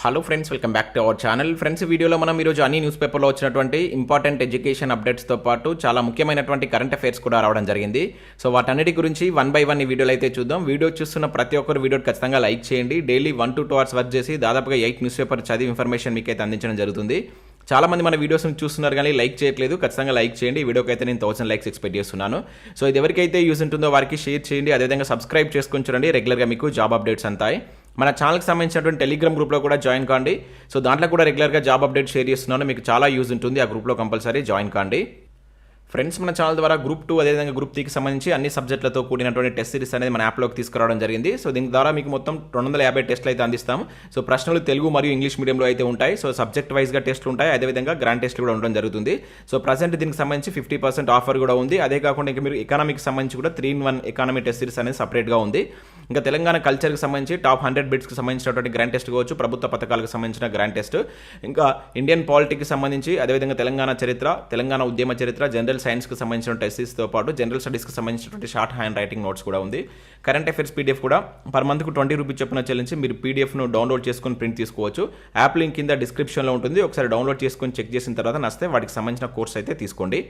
Hello friends, welcome back to our channel. Friends, వీడియోలో మనం ఈరోజు అన్ని న్యూస్ పేపర్లో వచ్చినటువంటి ఇంపార్టెంట్ ఎడ్యుకేషన్ అప్డేట్స్తో పాటు చాలా ముఖ్యమైనటువంటి కరెంట్ అఫైర్స్ కూడా రావడం జరిగింది. సో వాటన్నిటి గురించి వన్ బై వన్ ఈ వీడియోలో అయితే చూద్దాం. వీడియో చూస్తున్న ప్రతి ఒక్కరు వీడియో ఖచ్చితంగా లైక్ చేయండి. డైలీ 1 to 2 hours వర్క్ చేసి దాదాపుగా 8 న్యూస్ పేపర్ చదివి ఇన్ఫర్మేషన్ మీకు అయితే అందించడం జరుగుతుంది. చాలా మంది మన వీడియోస్ని చూస్తున్నారు కానీ లైక్ చేయట్లేదు. ఖచ్చితంగా లైక్ చేయండి. ఈ వీడియోకి అయితే నేను 1000 లైక్స్ ఎక్స్పెక్ట్ చేస్తున్నాను. సో ఇది ఎవరికైతే యూజ్ ఉంటుందో వారికి షేర్ చేయండి. అదేవిధంగా సబ్స్క్రైబ్ చేసుకొని చూడండి. రెగ్యులర్గా మీకు జాబ్ అప్డేట్స్ అంతాయి. మన ఛానల్కి సంబంధించినటువంటి టెలిగ్రామ్ గ్రూప్లో కూడా జాయిన్ కాండి. సో దాంట్లో కూడా రెగ్యులర్గా జాబ్ అప్డేట్ షేర్ చేస్తున్నాను. మీకు చాలా యూజ్ ఉంటుంది. ఆ గ్రూప్లో కంపల్సరీ జాయిన్ కాండి. ఫ్రెండ్స్, మన ఛానల్ ద్వారా గ్రూప్ 2 అదేవిధంగా గ్రూప్ 3కి సంబంధించి అన్ని సబ్జెక్టులతో కూడినటువంటి టెస్ట్ సిరీస్ అనేది మన యాప్లోకి తీసుకురావడం జరిగింది. సో దీని ద్వారా మీకు మొత్తం 250 టెస్టులు అయితే అందిస్తాం. సో ప్రశ్నలు తెలుగు మరియు ఇంగ్లీష్ మీడియంలో అయితే ఉంటాయి. సో సబ్జెక్ట్ వైజ్గా టెస్టులు ఉంటాయి. అదేవిధంగా గ్రాండ్ టెస్ట్లు కూడా ఉండడం జరుగుతుంది. సో ప్రజెంట్ దీనికి సంబంధించి 50% ఆఫర్ కూడా ఉంది. అదే కాకుండా ఇంకా మీరు ఎకానమీకి సంబంధించి కూడా 3-in-1 ఎకానమీ టెస్ట్ సిరీస్ అనేది సపరేట్గా ఉంది. ఇంకా తెలంగాణ కల్చర్కి సంబంధించి టాప్ 100 బిట్స్కి సంబంధించినటువంటి గ్రాండ్ టెస్ట్ కావచ్చు, ప్రభుత్వ పథకాలకు సంబంధించిన గ్రాండ్ టెస్ట్, ఇంకా ఇండియన్ పాలిటిక్కి సంబంధించి, అదేవిధంగా తెలంగాణ చరిత్ర, తెలంగాణ ఉద్యమ చరిత్ర, జనరల్ సైన్స్కి సంబంధించిన టెస్ట్తో పాటు జనరల్ స్టడీస్కి సంబంధించినటువంటి షార్ట్ హ్యాండ్ రైటింగ్ నోట్స్ కూడా ఉంది. కరెంట్ అఫైర్స్ పీడిఎఫ్ కూడా పర్ మంత్కు 20 రూపీస్ చొప్పున చెల్లించి మీరు పీడిఎఫ్ను డౌన్లోడ్ చేసుకొని ప్రింట్ తీసుకోవచ్చు. యాప్ లింక్ కింద డిస్క్రిప్షన్లో ఉంటుంది. ఒకసారి డౌన్లోడ్ చేసుకొని చెక్ చేసిన తర్వాత నచ్చితే వాటికి సంబంధించిన కోర్స్ అయితే తీసుకోండి.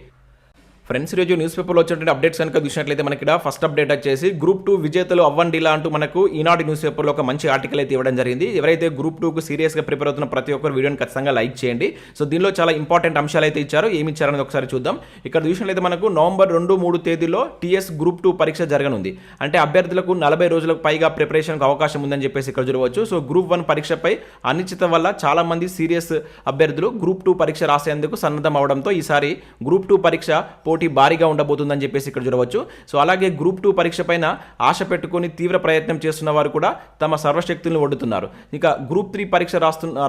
ఫ్రెండ్స్, ఈరోజు న్యూస్ పేపర్లో వచ్చినటువంటి అప్డేట్స్ కనుక చూసినట్లయితే మనకి ఇక్కడ ఫస్ట్ అప్డేట్ వచ్చేసి గ్రూప్ 2 విజేతలు అవ్వండిలా అంటూ మనకు ఈనాటి న్యూస్ పేపర్లో ఒక మంచి ఆర్టికల్ అయితే ఇవ్వడం జరిగింది. ఎవరైతే గ్రూప్ 2కు సీరియస్గా ప్రిపేర్ అవుతున్న ప్రతి ఒక్కరు వీడియోని ఖచ్చితంగా లైక్ చేయండి. సో దీనిలో చాలా ఇంపార్టెంట్ అంశాలు అయితే ఇచ్చారు. ఏమి ఇచ్చారనేది ఒకసారి చూద్దాం. ఇక్కడ చూసినట్లయితే మనకు నవంబర్ 2-3 తేదీలో టీఎస్ గ్రూప్ 2 పరీక్ష జరగనుంది. అంటే అభ్యర్థులకు 40 రోజులకు పైగా ప్రిపరేషన్కి అవకాశం ఉందని చెప్పేసి ఇక్కడ చూడవచ్చు. సో గ్రూప్ 1 పరీక్షపై అనిశ్చిత వల్ల చాలా మంది సీరియస్ అభ్యర్థులు గ్రూప్ 2 పరీక్ష రాసేందుకు సన్నద్ధం అవడంతో ఈసారి గ్రూప్ 2 పరీక్ష పోటీ భారీగా ఉండబోతుందని చెప్పేసి ఇక్కడ చూడవచ్చు. సో అలాగే గ్రూప్ 2 పరీక్ష పైన ఆశ పెట్టుకుని తీవ్ర ప్రయత్నం చేస్తున్న వారు కూడా తమ సర్వశక్తులను ఒడ్డుతున్నారు. ఇక గ్రూప్ 3 పరీక్ష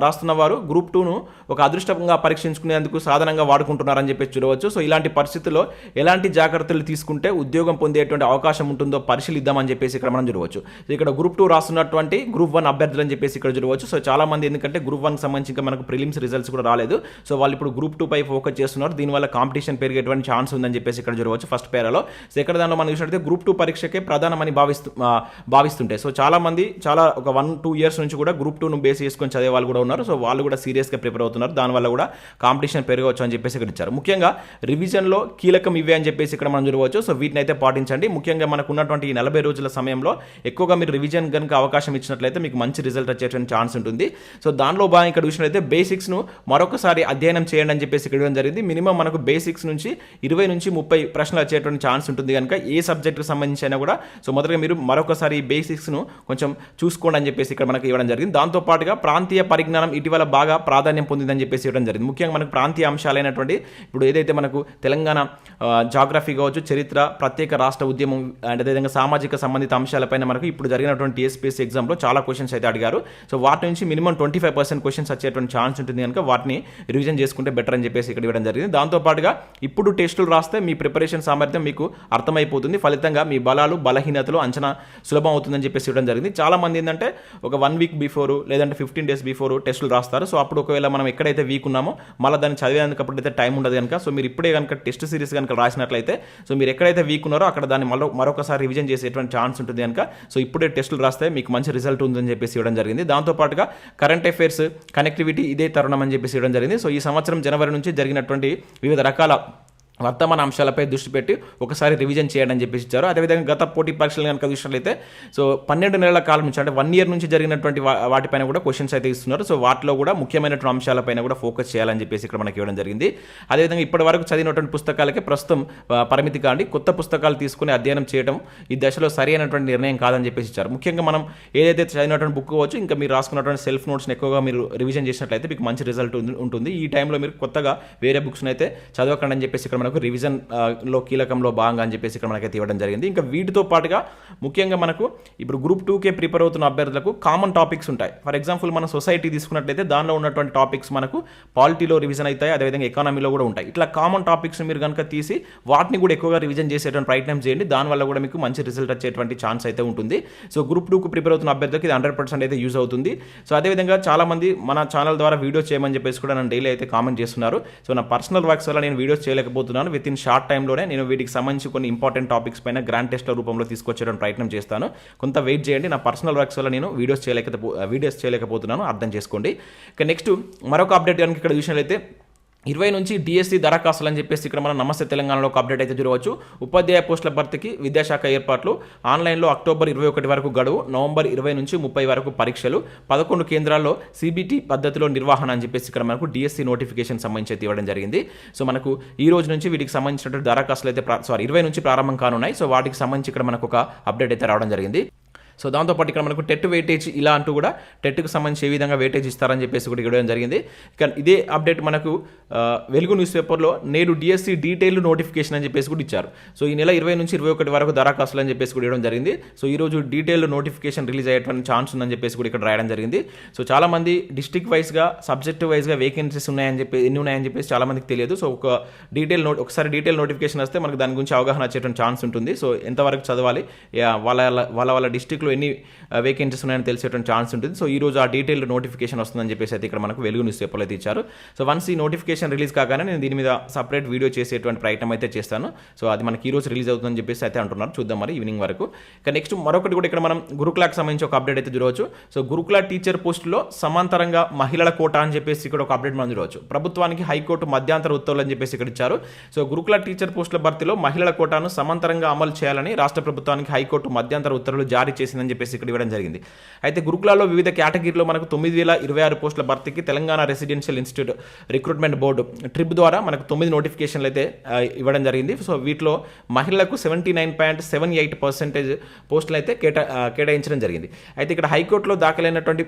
రాస్తున్న వారు గ్రూప్ 2ను ఒక అదృష్టంగా పరీక్షించుకునేందుకు సాధనంగా వాడుకుంటున్నారని చెప్పేసి చూడవచ్చు. సో ఇలాంటి పరిస్థితుల్లో ఎలాంటి జాగ్రత్తలు తీసుకుంటే ఉద్యోగం పొందేటువంటి అవకాశం ఉంటుందో పరిశీలిద్దామని చెప్పేసి ఇక్కడ మనం చూడవచ్చు. ఇక్కడ గ్రూప్ 2 రాస్తున్నటువంటి గ్రూప్ 1 అభ్యర్థులు అని చెప్పేసి ఇక్కడ చూడవచ్చు. సో చాలా మంది ఎందుకంటే గ్రూప్ 1 సంబంధించి ఇంకా మనకు ప్రిలిమ్స్ రిజల్ట్స్ కూడా రాలేదు. సో వాళ్ళు ఇప్పుడు గ్రూప్ 2 పై ఫోకస్ చేస్తున్నారు. దీనివల్ల కాంపిటీషన్ పెరిగేటువంటి ఛాన్స్ ఉందని చెప్పేసి ఇక్కడ చూడవచ్చు ఫస్ట్ పేరాలో. సో ఇక్కడ దానిలో మనం చూసినట్లయితే గ్రూప్ 2 పరీక్షకే ప్రధానమని భావిస్తుంటే సో చాలా మంది ఒక 1-2 years నుంచి కూడా గ్రూప్ 2ను బేస్ చేసుకొని చదివే వాళ్ళు కూడా ఉన్నారు. సో వాళ్ళు కూడా సీరియస్గా ప్రిపేర్ అవుతున్నారు. దానివల్ల కూడా కాంపిటీషన్ పెరగవచ్చు అని చెప్పేసి ఇక్కడ ఇచ్చారు. ముఖ్యంగా రివిజన్లో కీలకం ఇవే అని చెప్పేసి ఇక్కడ మనం చూడవచ్చు. సో వీటిని అయితే పాటించండి. ముఖ్యంగా మనకు ఉన్నటువంటి ఈ 40 రోజుల సమయంలో ఎక్కువగా మీరు రివిజన్ కనుక అవకాశం ఇచ్చినట్లయితే మీకు మంచి రిజల్ట్ వచ్చేటువంటి ఛాన్స్ ఉంటుంది. సో దానిలో భాగంగా ఇక్కడ చూసినట్లయితే బేసిక్స్ను మరొకసారి అధ్యయనం చేయండి అని చెప్పేసి ఇక్కడ ఇవ్వడం జరిగింది. మినిమం మనకు బేసిక్స్ నుంచి 20 నుంచి 30 ప్రశ్నలు వచ్చేటువంటి ఛాన్స్ ఉంటుంది కనుక ఏ సబ్జెక్టుకు సంబంధించి అయినా కూడా సో మొదటగా మీరు మరొకసారి ఈ బేసిక్స్ను కొంచెం చూసుకోండి అని చెప్పేసి ఇక్కడ మనకి ఇవ్వడం జరిగింది. దాంతోపాటుగా ప్రాంతీయ పరిజ్ఞానం ఇటీవల బాగా ప్రాధాన్యం పొందిందని చెప్పేసి ఇవ్వడం జరిగింది. ముఖ్యంగా మనకు ప్రాంతీయ అంశాలైనటువంటి ఇప్పుడు ఏదైతే మనకు తెలంగాణ జాగ్రఫీ కావచ్చు, చరిత్ర, ప్రత్యేక రాష్ట్ర ఉద్యమం అండ్ అదేవిధంగా సామాజిక సంబంధిత అంశాలపైన మనకు ఇప్పుడు జరిగినటువంటి TSPSC ఎగ్జామ్లో చాలా క్వశ్చన్స్ అయితే అడిగారు. సో వాటి నుంచి మినిమం 25% క్వశ్చన్స్ వచ్చేటువంటి ఛాన్స్ ఉంటుంది కనుక వాటిని రివిజన్ చేసుకుంటే బెటర్ అని చెప్పేసి ఇక్కడ ఇవ్వడం జరిగింది. దాంతోపాటుగా ఇప్పుడు టెస్టులు రాస్తే మీ ప్రిపరేషన్ సామర్థ్యం మీకు అర్థమైపోతుంది. ఫలితంగా మీ బలాలు బలహీనతలు అంచనా సులభం అవుతుందని చెప్పేసి ఇవ్వడం జరిగింది. చాలా మంది ఏంటంటే ఒక 1 week బిఫోర్ లేదంటే 15 days బిఫోర్ టెస్టులు రాస్తారు. సో అప్పుడు ఒకవేళ మనం ఎక్కడైతే వీక్ ఉన్నామో మళ్ళీ దాన్ని చదివేందుకు అప్పుడైతే టైం ఉండదు కనుక సో మీరు ఇప్పుడే కనుక టెస్ట్ సిరీస్ కనుక రాసినట్లయితే సో మీరు ఎక్కడైతే వీక్ ఉన్నారో అక్కడ దాన్ని మరొకసారి రివిజన్ చేసేటువంటి ఛాన్స్ ఉంటుంది కనుక సో ఇప్పుడే టెస్టులు రాస్తే మీకు మంచి రిజల్ట్ ఉందని చెప్పేసి ఇవ్వడం జరిగింది. దాంతోపాటుగా కరెంట్ అఫైర్స్ కనెక్టివిటీ ఇదే తరుణం అని చెప్పేసి ఇవ్వడం జరిగింది. సో ఈ సంవత్సరం జనవరి నుంచి జరిగినటువంటి వివిధ రకాల వర్తమాన అంశాలపై దృష్టి పెట్టి ఒకసారి రివిజన్ చేయండి అని చెప్పేసి ఇచ్చారు. అదేవిధంగా గత పోటీ పరీక్షలు కనుక చూసినట్లయితే సో 12 నెలల కాలం నుంచి అంటే 1 year నుంచి జరిగినటువంటి వాటిపైన కూడా క్వశ్చన్స్ అయితే ఇస్తున్నారు. సో వాటిలో కూడా ముఖ్యమైనటువంటి అంశాలపైన కూడా ఫోకస్ చేయాలని చెప్పేసి ఇక్కడ మనకి ఇవ్వడం జరిగింది. అదేవిధంగా ఇప్పటి వరకు చదివినటువంటి పుస్తకాలకే ప్రస్తుతం పరిమితి కాండి కొత్త పుస్తకాలు తీసుకుని అధ్యయనం చేయడం ఈ దశలో సరి అయినటువంటి నిర్ణయం కాదని చెప్పేసి ఇచ్చారు. ముఖ్యంగా మనం ఏదైతే చదివినటువంటి బుక్ కావచ్చు ఇంకా మీరు రాసుకున్నటువంటి సెల్ఫ్ నోట్స్ని ఎక్కువగా మీరు రివిజన్ చేసినట్లయితే మీకు మంచి రిజల్ట్ ఉంటుంది. ఈ టైంలో మీరు కొత్తగా వేరే బుక్స్ని అయితే చదవకండి అని చెప్పేసి ఇక్కడ మనకు రివిజన్ లో కీలకంలో భాగంగా అని చెప్పేసి ఇక్కడ మనకైతే ఇవ్వడం జరిగింది. ఇంకా వీటితో పాటుగా ముఖ్యంగా మనకు ఇప్పుడు గ్రూప్ 2కే ప్రిపేర్ అవుతున్న అభ్యర్థులకు కామన్ టాపిక్స్ ఉంటాయి. ఫర్ ఎగ్జాంపుల్ మన సొసైటీ తీసుకున్నట్లయితే దానిలో ఉన్నటువంటి టాపిక్స్ మనకు పాలిటీలో రివిజన్ అవుతాయి, అదేవిధంగా ఎకానమీలో కూడా ఉంటాయి. ఇట్లా కామన్ టాపిక్స్ మీరు కనుక తీసి వాటిని కూడా ఎక్కువగా రివిజన్ చేసేటువంటి ప్రయత్నం చేయండి. దానివల్ల కూడా మీకు మంచి రిజల్ట్ వచ్చేటువంటి ఛాన్స్ అయితే ఉంటుంది. సో గ్రూప్ 2కు ప్రిపేర్ అవుతున్న అభ్యర్థులకు ఇది 100% అయితే యూజ్ అవుతుంది. సో అదేవిధంగా చాలా మంది మన ఛానల్ ద్వారా వీడియోస్ చేయమని చెప్పేసి కూడా నన్ను డైలీ అయితే కామెంట్ చేస్తున్నారు. సో నా పర్సనల్ వర్క్స్ వల్ల నేను వీడియోస్ చేయలేకపోతున్నాను చేయబోతున్నాను. విత్ ఇన్ షార్ట్ టైంలోనే నేను వీటికి సంబంధించి కొన్ని ఇంపార్టెంట్ టాపిక్స్ పైన గ్రాండ్ టెస్ట్ల రూపంలో తీసుకొచ్చేయడానికి ప్రయత్నం చేస్తాను. కొంత వెయిట్ చేయండి, నా పర్సనల్ వర్క్స్ వల్ల నేను వీడియోస్ చేయలేకపోతున్నాను, అర్థం చేసుకోండి. ఇక నెక్స్ట్ మరొక అప్డేట్ కనుక ఇక్కడ చూసినట్లయితే 20 నుంచి డిఎస్సి దరఖాస్తులు అని చెప్పేసి ఇక్కడ మనం నమస్తే తెలంగాణలో ఒక అప్డేట్ అయితే చూడవచ్చు. ఉపాధ్యాయ పోస్టుల భర్తీకి విద్యాశాఖ ఏర్పాట్లు, ఆన్లైన్లో అక్టోబర్ 21 వరకు గడువు, నవంబర్ 20 నుంచి 30 వరకు పరీక్షలు, 11 కేంద్రాల్లో సిబిటి పద్ధతిలో నిర్వహణ అని చెప్పేసి ఇక్కడ మనకు డిఎస్సి నోటిఫికేషన్ సంబంధించి అయితే ఇవ్వడం జరిగింది. సో మనకు ఈ రోజు నుంచి వీటికి సంబంధించినటువంటి దరఖాస్తులు అయితే 20 నుంచి ప్రారంభం కానున్నాయి. సో వాటికి సంబంధించి ఇక్కడ మనకు ఒక అప్డేట్ అయితే రావడం జరిగింది. సో దాంతోపాటు ఇక్కడ మనకు టెట్ వెయిటేజ్ ఇలా అంటూ కూడా టెట్కి సంబంధించి ఏ విధంగా వెయిటేజ్ ఇస్తారని చెప్పేసి కూడా ఇవ్వడం జరిగింది. ఇక ఇదే అప్డేట్ మనకు వెలుగు న్యూస్ పేపర్లో నేడు డిఎస్సి డీటెయిల్డ్ నోటిఫికేషన్ అని చెప్పేసి కూడా ఇచ్చారు. సో ఈ నెల 20 నుంచి 21 వరకు దరఖాస్తులు అని చెప్పేసి కూడా ఇవ్వడం జరిగింది. సో ఈరోజు డీటెయిల్డ్ నోటిఫికేషన్ రిలీజ్ అయ్యేటువంటి ఛాన్స్ ఉందని చెప్పేసి కూడా ఇక్కడ రాయడం జరిగింది. సో చాలామంది డిస్ట్రిక్ట్ వైజ్గా సబ్జెక్ట్ వైజ్గా వేకెన్సీస్ ఎన్ని ఉన్నాయని చెప్పేసి చాలామందికి తెలియదు. సో ఒకసారి డీటెయిల్ నోటిఫికేషన్ వస్తే మనకు దాని గురించి అవగాహన వచ్చేటువంటి ఛాన్స్ ఉంటుంది. సో ఎంతవరకు చదవాలి, వాళ్ళ డిస్ట్రిక్ట్లో ఎన్ని వేకెన్సీస్ ఉన్నాయని తెలిసేటువంటి ఛాన్స్ ఉంటుంది. సో ఈ రోజు ఆ డీటెయిల్డ్ నోటిఫికేషన్ వస్తుందని చెప్పేసి అయితే ఇక్కడ మనకు వెలుగు న్యూస్ పేపర్లో అయితే ఇచ్చారు. సో వన్స్ ఈ నోటిఫికేషన్ రిలీజ్ కాగానే నేను దీని మీద సపరేట్ వీడియో చేసేటువంటి ప్రయత్నం అయితే చేస్తాను. సో అది మనకి ఈ రోజు రిలీజ్ అవుతుందని చెప్పేసి అయితే అంటున్నారు. చూద్దాం మరి ఈవినింగ్ వరకు. ఇక నెక్స్ట్ మరొకటి కూడా ఇక్కడ మనం గురుకులాకి సంబంధించి ఒక అప్డేట్ అయితే చూడవచ్చు. సో గురుకుల టీచర్ పోస్టులో సమాంతరంగా మహిళల కోటా అని చెప్పేసి ఇక్కడ ఒక అప్డేట్ మనం చూడవచ్చు. ప్రభుత్వానికి హైకోర్టు మధ్యంతర ఉత్తర్వులు అని చెప్పేసి ఇక్కడ ఇచ్చారు. సో గురుకుల టీచర్ పోస్టుల భర్తీలో మహిళల కోటాను సమాంతరంగా అమలు చేయాలని రాష్ట్ర ప్రభుత్వానికి హైకోర్టు మధ్యంతర ఉత్తర్వులు జారీ చేసిందని చెప్పేసి ఇక్కడ ఇవ్వడం జరిగింది. అయితే గురుకులాల్లో వివిధ కేటగిరీలో మనకు 9026 పోస్టుల భర్తీకి Telangana residential institute recruitment board trip ద్వారా మనకు 9 నోటిఫికేషన్లు అయితే ఇవ్వడం జరిగింది. సో వీటిలో మహిళలకు 79.78% పోస్టులు అయితే కేటాయించడం జరిగింది. అయితే ఇక్కడ హైకోర్టులో దాఖలైనటువంటి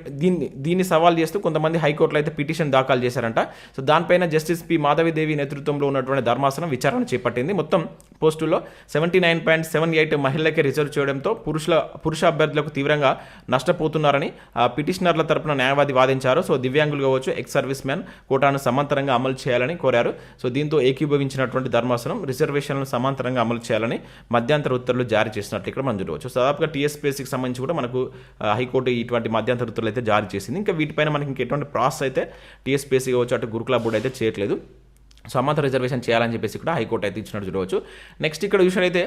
దీన్ని సవాల్ చేస్తూ కొంతమంది హైకోర్టులో అయితే పిటిషన్ దాఖలు చేశారంట. సో దానిపైన జస్టిస్ పి మాధవిదేవి నేతృత్వంలో ఉన్నటువంటి ధర్మాసనం విచారణ చేపట్టింది. మొత్తం పోస్టుల్లో 79.78 మహిళలకే రిజర్వ్ చేయడంతో పురుష అభ్యర్థులకు తీవ్రంగా నష్టపోతున్నారని పిటిషనర్ల తరపున న్యాయవాది వాదించారు. సో దివ్యాంగులు కావచ్చు, ఎక్స్ సర్వీస్ మ్యాన్ కోటాను సమాంతరంగా అమలు చేయాలని కోరారు. సో దీంతో ఏకీభవించినటువంటి ధర్మాసనం రిజర్వేషన్లను సమాంతరంగా అమలు చేయాలని మధ్యంతర ఉత్తర్వులు జారీ చేసినట్లు ఇక్కడ మనం చూడవచ్చు. సో దాదాపుగా TSPSCకి సంబంధించి కూడా మనకు హైకోర్టు ఇటువంటి మధ్యంతర ఉత్తర్వులు అయితే జారీ చేసింది. ఇంకా వీటిపైన మనకి ఇంకెటువంటి ప్రాసెస్ అయితే TSPSC కావచ్చు అటు గురుకుల బోర్డు అయితే చేయట్లేదు. సమాంతర రిజర్వేషన్ చేయాలని చెప్పేసి కూడా హైకోర్టు అయితే ఇచ్చినట్టు చూడవచ్చు. నెక్స్ట్ ఇక్కడ చూసినట్లయితే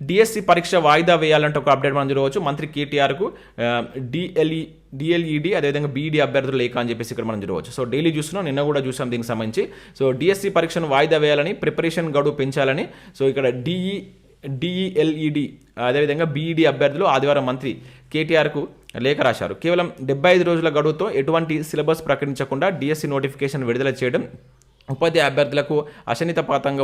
డిఎస్సి పరీక్ష వాయిదా వేయాలంటే ఒక అప్డేట్ మనం చూడవచ్చు. మంత్రి కేటీఆర్కు డిఎల్ఈడి అదేవిధంగా బీఈడి అభ్యర్థులు లేక అని చెప్పేసి ఇక్కడ మనం చూడవచ్చు. సో డైలీ చూస్తున్నాం, నిన్న కూడా చూసాం దీనికి సంబంధించి. సో డిఎస్సి పరీక్షను వాయిదా వేయాలని, ప్రిపరేషన్ గడువు పెంచాలని. సో ఇక్కడ డిఈఎల్ఈడి అదేవిధంగా బీఈడి అభ్యర్థులు ఆదివారం మంత్రి కేటీఆర్కు లేఖ రాశారు. కేవలం 75 రోజుల గడువుతో ఎటువంటి సిలబస్ ప్రకటించకుండా డిఎస్సి నోటిఫికేషన్ విడుదల చేయడం ఉపాధ్యాయ అభ్యర్థులకు అశనితపాతంగా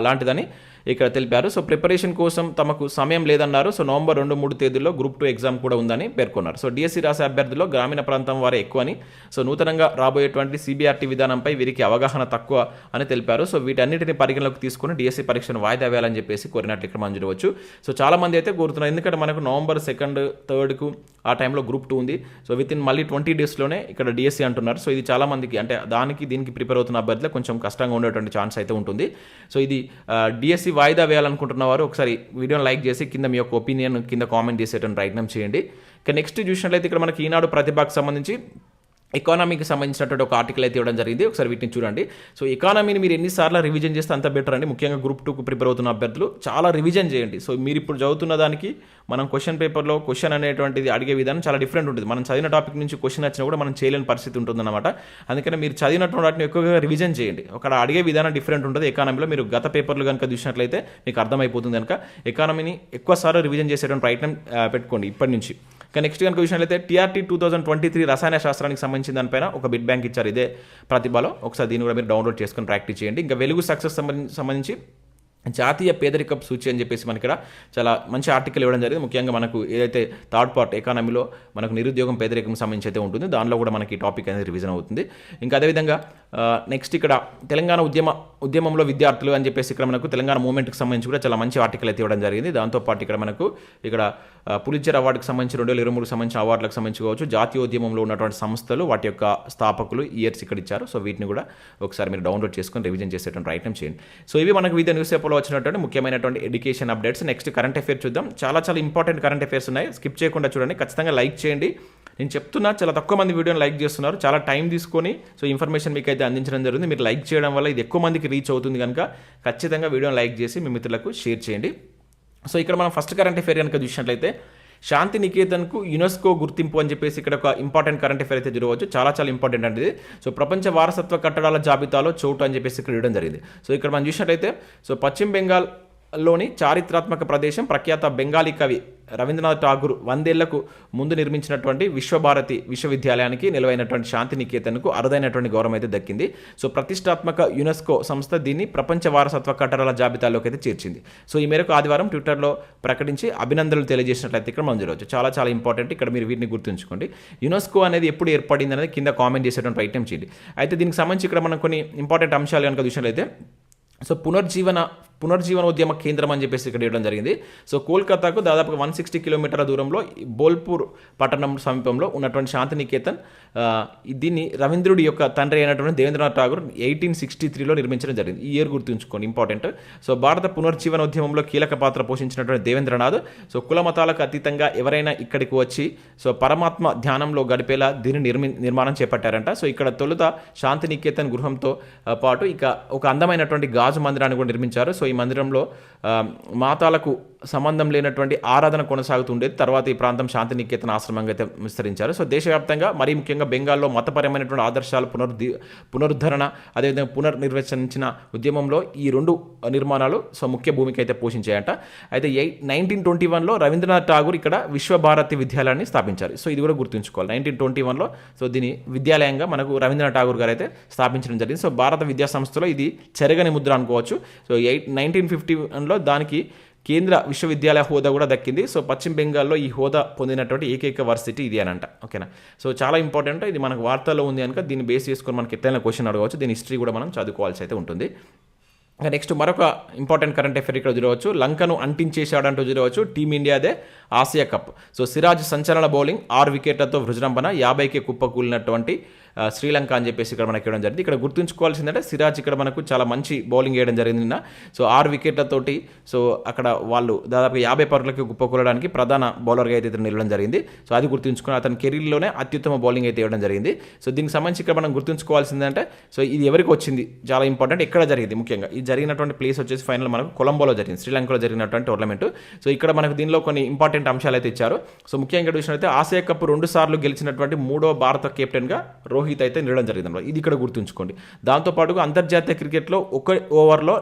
లాంటిదని ఇక్కడ తెలిపారు. సో ప్రిపరేషన్ కోసం తమకు సమయం లేదన్నారు. సో నవంబర్ 2-3 తేదీల్లో గ్రూప్ 2 ఎగ్జామ్ కూడా ఉందని పేర్కొన్నారు. సో డిఎస్సి రాసే అభ్యర్థుల్లో గ్రామీణ ప్రాంతం వారే ఎక్కువని, సో నూతనంగా రాబోయేటువంటి సిబిఆర్టీ విధానంపై వీరికి అవగాహన తక్కువ అని తెలిపారు. సో వీటన్నిటిని పరిగణలోకి తీసుకుని డిఎస్సి పరీక్షను వాయిదా వేయాలని చెప్పేసి కోరినట్లు ఇక్కడ మనం చూడవచ్చు. సో చాలా మంది అయితే కోరుతున్నారు, ఎందుకంటే మనకు నవంబర్ 2, 3కు ఆ టైంలో గ్రూప్ 2 ఉంది. సో విత్ ఇన్ మళ్ళీ 20 డేస్లోనే ఇక్కడ డిఎస్సి అంటున్నారు. సో ఇది చాలా మందికి అంటే దీనికి ప్రిపేర్ అవుతున్న అభ్యర్థులకు కొంచెం కష్టంగా ఉండేటువంటి ఛాన్స్ అయితే ఉంటుంది. సో ఇది డిఎస్సి వాయిదా వేయాలనుకుంటున్న వారు ఒకసారి వీడియోని లైక్ చేసి కింద మీ యొక్క ఒపీనియన్ కింద కామెంట్ చేసేటువంటి ప్రయత్నం చేయండి. ఇక నెక్స్ట్ చూసినట్లయితే ఇక్కడ మనకి ఈనాడు ప్రతిభకు సంబంధించి ఎకానమీకి సంబంధించినటువంటి ఒక ఆర్టికల్ అయితే ఇవ్వడం జరిగింది. ఒకసారి వీటిని చూడండి. సో ఎకానమీని మీరు ఎన్నిసార్లు రివిజన్ చేస్తే అంత బెటర్ అండి. ముఖ్యంగా గ్రూప్ 2కు ప్రిపేర్ అవుతున్న అభ్యర్థులు చాలా రివిజన్ చేయండి. సో మీరు ఇప్పుడు చదువుతున్న దానికి మనం క్వశ్చన్ పేపర్లో క్వశ్చన్ అనేటువంటిది అడిగే విధానం చాలా డిఫరెంట్ ఉంటుంది. మనం చదివిన టాపిక్ నుంచి క్వశ్చన్ వచ్చినా కూడా మనం చేయలేని పరిస్థితి ఉంటుందన్నమాట. అందుకని మీరు చదివినటువంటి వాటిని ఎక్కువగా రివిజన్ చేయండి. అక్కడ అడిగే విధానం డిఫరెంట్ ఉంటుంది. ఎకానమీలో మీరు గత పేపర్లు కనుక చూసినట్లయితే మీకు అర్థమైపోతుంది. కనుక ఎకానమీని ఎక్కువసార్లు రివిజన్ చేసేటువంటి ప్రయత్నం పెట్టుకోండి ఇప్పటి నుంచి. ఇక నెక్స్ట్ కనుక విషయాలైతే టీఆర్టీ 2023 రసాయన శాస్త్రానికి సంబంధించిన దానిపైన ఒక బిట్ బ్యాంక్ ఇచ్చారు ఇదే ప్రతిభలో. ఒకసారి దీన్ని కూడా మీరు డౌన్లోడ్ చేసుకొని ప్రాక్టీస్ చేయండి. ఇంకా వెలుగు సక్సెస్ సంబంధించి జాతీయ పేదరికపు సూచి అని చెప్పేసి మనకి ఇక్కడ చాలా మంచి ఆర్టికల్ ఇవ్వడం జరిగింది. ముఖ్యంగా మనకు ఏదైతే థర్డ్ పార్ట్ ఎకానమీలో మనకు నిరుద్యోగం పేదరికం సంబంధించి అయితే ఉంటుంది, దానిలో కూడా మనకి టాపిక్ అనేది రివిజన్ అవుతుంది. ఇంకా అదేవిధంగా నెక్స్ట్ ఇక్కడ తెలంగాణ ఉద్యమంలో విద్యార్థులు అని చెప్పేసి ఇక్కడ మనకు తెలంగాణ మూవ్మెంట్కి సంబంధించి కూడా చాలా మంచి ఆర్టికల్ అయితే ఇవ్వడం జరిగింది. దాంతోపాటు ఇక్కడ మనకు ఇక్కడ పులిచ్చర్ అవార్డుకి సంబంధించి 2023కి సంబంధించిన అవార్డులకు సంబంధించి కావచ్చు, జాతీయోద్యమంలో ఉన్నటువంటి సంస్థలు వాటి యొక్క స్థాపకులు ఇయర్స్ ఇక్కడ ఇచ్చారు. సో వీటిని కూడా ఒకసారి మీరు డౌన్లోడ్ చేసుకొని రివిజన్ చేసేటువంటి ప్రయత్నం చేయండి. సో ఇవి మనకు వివిధ న్యూస్ పేపర్లో వచ్చినటువంటి ముఖ్యమైనటువంటి education updates. Next current affairs చూద్దాం. చాలా ఇంపార్టెంట్ కరెంట్ అఫేర్స్ ఉన్నాయి, స్కిప్ చేయకుండా చూడండి. ఖచ్చితంగా లైక్ చేయండి. నేను చెప్తున్నా చాలా తక్కువ మంది వీడియోని లైక్ చేస్తున్నారు. చాలా టైం తీసుకొని సో ఇన్ఫర్మేషన్ మీకు అయితే అయితే అందించడం జరుగుతుంది. మీరు లైక్ చేయడం వల్ల ఇది ఎక్కువ మందికి రీచ్ అవుతుంది కనుక ఖచ్చితంగా వీడియోని లైక్ చేసి మీ మిత్రులకు షేర్ చేయండి. సో ఇక్కడ మనం ఫస్ట్ కరెంట్ అఫైర్ కనుక చూసినట్లయితే శాంతి నికేతన్కు యునెస్కో గుర్తింపు అని చెప్పేసి ఇక్కడ ఒక ఇంపార్టెంట్ కరెంట్ అఫైర్ అయితే చూడవచ్చు. చాలా ఇంపార్టెంట్ అండి ఇది. సో ప్రపంచ వారసత్వ కట్టడాల జాబితాలో చోటు అని చెప్పేసి ఇక్కడ ఇవ్వడం జరిగింది. సో ఇక్కడ మనం చూసినట్లయితే సో పశ్చిమ బెంగాల్లోని చారిత్రాత్మక ప్రదేశం ప్రఖ్యాత బెంగాలీ కవి రవీంద్రనాథ్ ఠాగూర్ 100 ఏళ్లకు ముందు నిర్మించినటువంటి విశ్వభారతి విశ్వవిద్యాలయానికి నిలవైనటువంటి శాంతి నికేతన్కు అరుదైనటువంటి గౌరవం అయితే దక్కింది. సో ప్రతిష్టాత్మక యునెస్కో సంస్థ దీన్ని ప్రపంచ వారసత్వ కట్టడాల జాబితాలోకి అయితే చేర్చింది. సో ఈ మేరకు ఆదివారం ట్విట్టర్లో ప్రకటించి అభినందనలు తెలియజేసినట్లయితే ఇక్కడ మనం చూడవచ్చు. చాలా ఇంపార్టెంట్. ఇక్కడ మీరు వీటిని గుర్తుంచుకోండి. యునెస్కో అనేది ఎప్పుడు ఏర్పడింది అనేది కింద కామెంట్ చేసేటువంటి ప్రయత్నం చేయండి. అయితే దీనికి సంబంధించి ఇక్కడ మనం కొన్ని ఇంపార్టెంట్ అంశాలు కనుక చూసినట్లయితే సో పునర్జీవనోద్యమ కేంద్రం అని చెప్పేసి ఇక్కడ ఇవ్వడం జరిగింది. సో కోల్కతాకు దాదాపుగా 160 కిలోమీటర్ల దూరంలో బోల్పూర్ పట్టణం సమీపంలో ఉన్నటువంటి శాంతినికేతన్ దీన్ని రవీంద్రుడి యొక్క తండ్రి అయినటువంటి దేవేంద్రనాథ్ ఠాగూర్ 1863లో నిర్మించడం జరిగింది. ఈ ఇయర్ గుర్తుంచుకోండి, ఇంపార్టెంట్. సో భారత పునర్జీవనోద్యమంలో కీలక పాత్ర పోషించినటువంటి దేవేంద్రనాథ్ సో కుల మతాలకు అతీతంగా ఎవరైనా ఇక్కడికి వచ్చి సో పరమాత్మ ధ్యానంలో గడిపేలా దీన్ని నిర్మాణం చేపట్టారంట. సో ఇక్కడ తొలుత శాంతినికేతన్ గృహంతో పాటు ఇక ఒక అందమైనటువంటి గాజు మందిరాన్ని కూడా నిర్మించారు. సో ఈ మందిరంలో మాతాలకు సంబంధం లేనటువంటి ఆరాధన కొనసాగుతుండేది. తర్వాత ఈ ప్రాంతం శాంతినికేతన్ ఆశ్రమంగా అయితే విస్తరించారు. సో దేశవ్యాప్తంగా మరీ ముఖ్యంగా బెంగాల్లో మతపరమైనటువంటి ఆదర్శాలు పునరుద్ధరణ అదేవిధంగా పునర్నిర్వచించిన ఉద్యమంలో ఈ 2 నిర్మాణాలు సో ముఖ్య భూమిక అయితే పోషించాయంట. అయితే 1921లో రవీంద్రనాథ్ ఠాగూర్ ఇక్కడ విశ్వభారతి విద్యాలయాన్ని స్థాపించారు. సో ఇది కూడా గుర్తుంచుకోవాలి. 1921లో సో దీని విద్యాలయంగా మనకు రవీంద్రనాథ్ ఠాగూర్ గారు అయితే స్థాపించడం జరిగింది. సో భారత విద్యా సంస్థలో ఇది చెరగని ముద్ర అనుకోవచ్చు. సో 1951లో దానికి కేంద్ర విశ్వవిద్యాలయ హోదా కూడా దక్కింది. సో పశ్చిమ బెంగాల్లో ఈ హోదా పొందినటువంటి ఏకైక వర్సిటీ ఇది అనంట. ఓకేనా. సో చాలా ఇంపార్టెంట్. ఇది మనకు వార్తల్లో ఉంది కనుక దీన్ని బేస్ చేసుకొని మనకి ఎట్లయినా క్వశ్చన్ అడగవచ్చు. దీని హిస్టరీ కూడా మనం చదువుకోవాల్సి అయితే ఉంటుంది. నెక్స్ట్ మరొక ఇంపార్టెంట్ కరెంట్ అఫైర్ ఇక్కడ చూడవచ్చు. లంకను అంటించేశాడంటూ చూడవచ్చు. టీమిండియాదే ఆసియా కప్. సో సిరాజ్ సంచలన బౌలింగ్ 6 వికెట్లతో విజృంభణ 50కి కుప్పకూలినటువంటి శ్రీలంక అని చెప్పేసి ఇక్కడ మనకి ఇవ్వడం జరిగింది. ఇక్కడ గుర్తుంచుకోవాల్సిందంటే సిరాజ్ ఇక్కడ మనకు చాలా మంచి బౌలింగ్ వేయడం జరిగింది నిన్న. సో 6 వికెట్లతోటి సో అక్కడ వాళ్ళు దాదాపు 50 పరుగులకి కుప్పకూలడానికి ప్రధాన బౌలర్గా అయితే నిలవడం జరిగింది. సో అది గుర్తుంచుకుని అతని కెరీర్లోనే అత్యుత్తమ బౌలింగ్ అయితే ఇవ్వడం జరిగింది. సో దీనికి సంబంధించి ఇక్కడ మనం గుర్తుంచుకోవాల్సిందంటే సో ఇది ఎవరికి వచ్చింది చాలా ఇంపార్టెంట్. ఎక్కడ జరిగింది ముఖ్యంగా ఈ జరిగినటువంటి ప్లేస్ వచ్చేసి ఫైనల్ మనకు కొలంబోలో జరిగింది, శ్రీలంకలో జరిగినటువంటి టోర్నమెంట్. సో ఇక్కడ మనకు దీనిలో కొన్ని ఇంపార్టెంట్ అంశాలు అయితే ఇచ్చారు. సో ముఖ్యంగా చూసినట్లయితే ఆసియా కప్ 2 సార్లు గెలిచినటువంటి 3వ భారత కెప్టెన్గా రోహిత్ అయితే నిలవడం జరిగింది. ఇది ఇక్కడ గుర్తుంచుకోండి. దాంతోపాటుగా అంతర్జాతీయ క్రికెట్లో 1 ఓవర్లో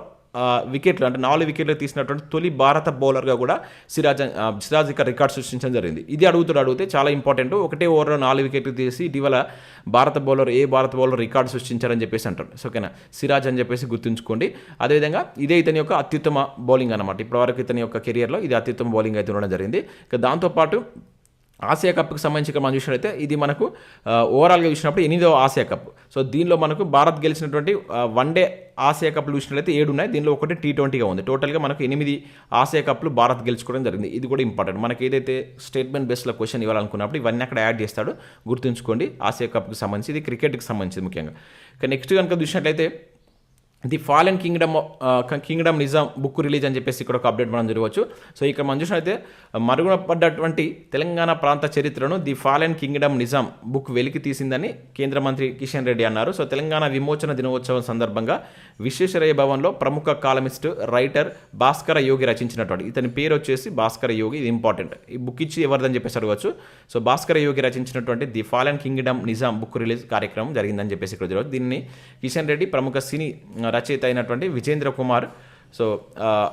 వికెట్లు అంటే 4 వికెట్లు తీసినటువంటి తొలి భారత బౌలర్గా కూడా సిరాజ్ ఇక్కడ రికార్డ్ సృష్టించడం జరిగింది. ఇది అడిగితే చాలా ఇంపార్టెంట్. 1 ఓవర్లో 4 వికెట్లు తీసి ఇటీవల భారత బౌలర్ రికార్డు సృష్టించారని చెప్పేసి అంటారు. సో ఓకేనా, సిరాజ్ అని చెప్పేసి గుర్తుంచుకోండి. అదేవిధంగా ఇదే ఇతని యొక్క అత్యుత్తమ బౌలింగ్ అనమాట. ఇప్పటివరకు ఇతని యొక్క కెరియర్లో ఇది అత్యుత్తమ బౌలింగ్ అయితే ఉండడం జరిగింది. ఇక దాంతోపాటు ఆసియా కప్కి సంబంధించి మనం చూసినట్లయితే ఇది మనకు ఓవరాల్గా చూసినప్పుడు 8వ ఆసియా కప్. సో దీనిలో మనకు భారత్ గెలిచినటువంటి వన్డే ఆసియా కప్లు చూసినట్లయితే 7 ఉన్నాయి. దీనిలో ఒకటి T20గా ఉంది. టోటల్గా మనకు 8 ఆసియా కప్లు భారత్ గెలుచుకోవడం జరిగింది. ఇది కూడా ఇంపార్టెంట్. మనకి ఏదైతే స్టేట్మెంట్ బేస్లో క్వశ్చన్ ఇవ్వాలనుకున్నప్పుడు ఇవన్నీ అక్కడ యాడ్ చేస్తాడు, గుర్తుంచుకోండి. ఆసియా కప్కి సంబంధించి ఇది క్రికెట్కి సంబంధించి ముఖ్యంగా. ఇక నెక్స్ట్ కనుక చూసినట్లయితే the fallen Kingdom Nizam book release అని చెప్పేసి ఇక్కడ ఒక అప్డేట్ మనం చూడవచ్చు. సో ఇక్కడ మనం చూసినట్లయితే మరుగున పడ్డటువంటి తెలంగాణ ప్రాంత చరిత్రను the fallen Kingdom Nizam book వెలికి తీసిందని కేంద్ర మంత్రి కిషన్ రెడ్డి అన్నారు. సో తెలంగాణ విమోచన దినోత్సవం సందర్భంగా విశ్వేశ్వరయ్య భవన్లో ప్రముఖ కాలమిస్ట్ రైటర్ భాస్కర యోగి రచించినటువంటి ఇతని పేరు వచ్చేసి భాస్కర యోగి. ఇది ఇంపార్టెంట్. ఈ బుక్ ఇచ్చి ఎవరిదని చెప్పేసి అడగవచ్చు. సో భాస్కర యోగి రచించినటువంటి the fallen Kingdom Nizam book release కార్యక్రమం జరిగిందని చెప్పేసి ఇక్కడ చూడవచ్చు. దీన్ని కిషన్ రెడ్డి ప్రముఖ సినీ రచయిత అయినటువంటి విజేంద్ర కుమార్ సో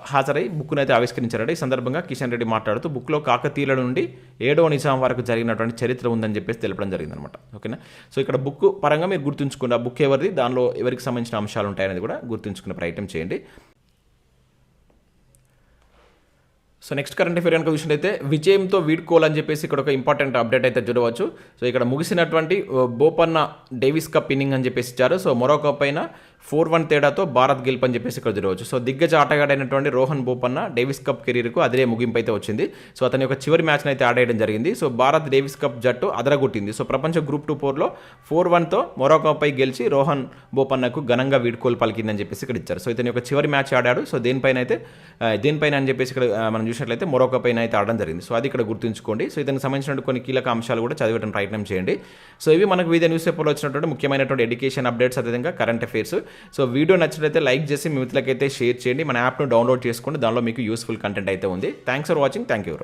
హాజరై బుక్ను అయితే ఆవిష్కరించారంటే. ఈ సందర్భంగా కిషన్ రెడ్డి మాట్లాడుతూ బుక్లో కాకతీయుల నుండి 7వ నిజాం వరకు జరిగినటువంటి చరిత్ర ఉందని చెప్పేసి తెలపడం జరిగిందనమాట. ఓకేనా. సో ఇక్కడ బుక్ పరంగా మీరు గుర్తుంచుకోండి. ఆ బుక్ ఎవరిది, దానిలో ఎవరికి సంబంధించిన అంశాలు ఉంటాయనేది కూడా గుర్తుంచుకునే ప్రయత్నం చేయండి. సో నెక్స్ట్ కరెంట్ అఫేర్ కనుక చూసినట్లయితే విజయంతో వీడ్కోవాలని చెప్పేసి ఇక్కడ ఒక ఇంపార్టెంట్ అప్డేట్ అయితే చూడవచ్చు. సో ఇక్కడ ముగిసినటువంటి బోపన్న డేవిస్ కప్ ఇన్నింగ్ అని చెప్పేసి ఇచ్చారు. సో మొరోకో పైన 4-1 తేడాతో భారత్ గెలుపు అని చెప్పేసి ఇక్కడ చూడవచ్చు. సో దిగ్గజ ఆటగాడైనటువంటి రోహన్ బోపన్న డేవిస్ కప్ కెరీర్కు అదే ముగింపు అయితే వచ్చింది. సో అతని యొక్క చివరి మ్యాచ్ని అయితే ఆడేయడం జరిగింది. సో భారత్ డేవిస్ కప్ జట్టు అదరగొట్టింది. సో ప్రపంచ గ్రూప్ 2 పోర్లో 4-1తో మొరాకోపై గెలిచి రోహన్ బోపన్నకు ఘనంగా వీడ్కోలు పలికిందని చెప్పేసి ఇక్కడ ఇచ్చారు. సో ఇతని యొక్క చివరి మ్యాచ్ ఆడాడు. సో దేనిపైన అని చెప్పేసి ఇక్కడ మనం చూసినట్లయితే మొరాకో పైన అయితే ఆడడం జరిగింది. సో అది ఇక్కడ గుర్తుంచుకోండి. సో ఇతనికి సంబంధించిన కొన్ని కీలక అంశాలు కూడా చదివడం ప్రయత్నం చేయండి. సో ఇవి మనకు వివిధ న్యూస్ పేపర్లో వచ్చినటువంటి ముఖ్యమైనటువంటి ఎడ్యుకేషన్ అప్డేట్స్, అదేవిధంగా కరెంట్ అఫైర్స్. సో వీడియో నచ్చినట్లయితే లైక్ చేసి మీ మిత్రులకైతే షేర్ చేయండి. మన యాప్ను డౌన్లోడ్ చేసుకోండి. దానిలో మీకు యూస్ఫుల్ కంటెంట్ అయితే ఉంది. Thanks for watching. Thank you.